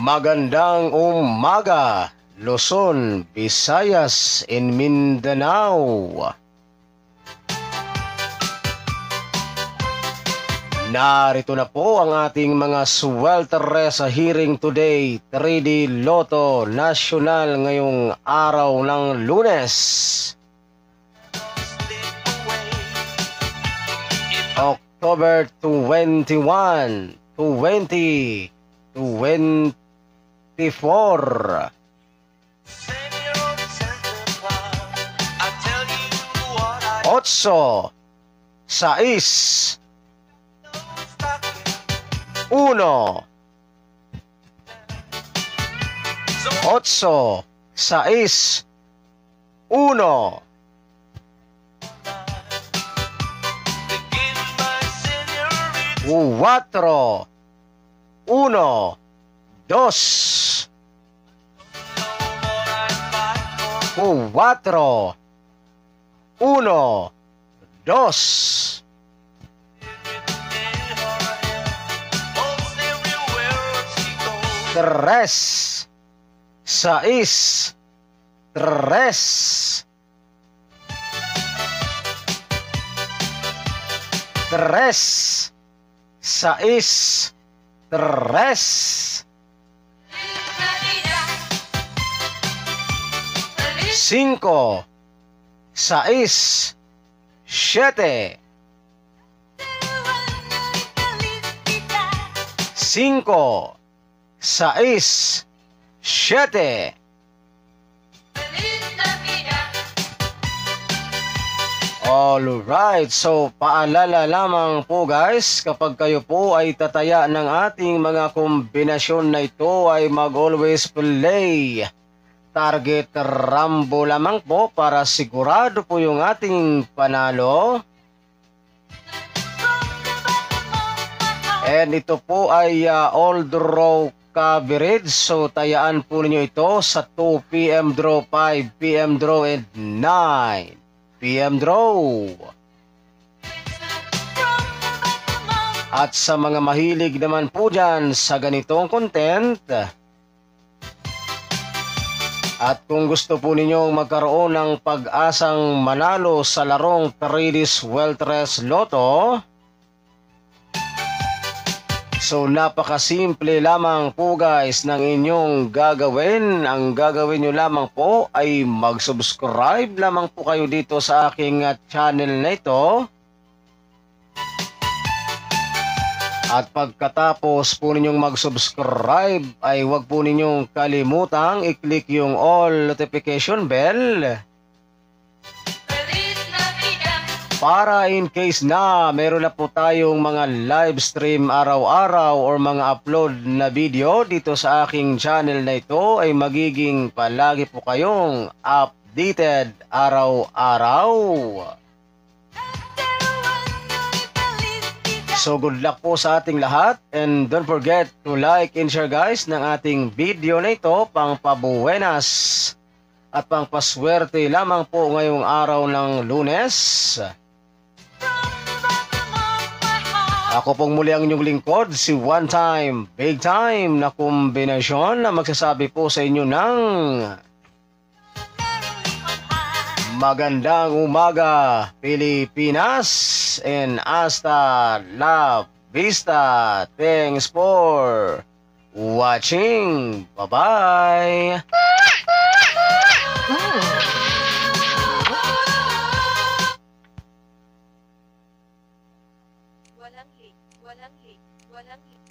Magandang umaga, Luzon, Visayas, and Mindanao. Narito na po ang ating mga sweltere sa hearing today, 3D Lotto National ngayong araw ng Lunes, October 21, 2024. 8, 6, 1, 8, 6, 1. 4, 1, 2, 4, 1, 2. 3, 6, 3, 3, 6, 3, 5, 6, 7, 5, 6, 7. Alright, so paalala lamang po guys, kapag kayo po ay tataya ng ating mga kombinasyon na ito ay mag-always play target Rambo lamang po para sigurado po yung ating panalo. And ito po ay all draw coverage, so tayaan po ninyo ito sa 2 PM draw, 5 PM draw, and 9 PM draw. At sa mga mahilig naman po dyan sa ganitong content, at kung gusto po ninyong magkaroon ng pag-asang manalo sa larong 3D Swelteres Lotto, so napakasimple lamang po guys ng inyong gagawin. Ang gagawin nyo lamang po ay mag-subscribe lamang po kayo dito sa aking channel na ito. At pagkatapos po ninyong mag-subscribe ay huwag po ninyong kalimutang i-click yung all notification bell para in case na meron na po tayong mga live stream araw-araw or mga upload na video dito sa aking channel na ito ay magiging palagi po kayong updated araw-araw. So good luck po sa ating lahat, and don't forget to like and share guys ng ating video na ito, pang pabuenas at pang paswerte lamang po ngayong araw ng Lunes. Ako pong muli ang inyong lingkod, si One Time, Big Time na kombinasyon na magsasabi po sa inyo ng magandang umaga, Pilipinas, and hasta la vista. Thanks for watching. Bye-bye. Walang hate, walang hate, walang hate.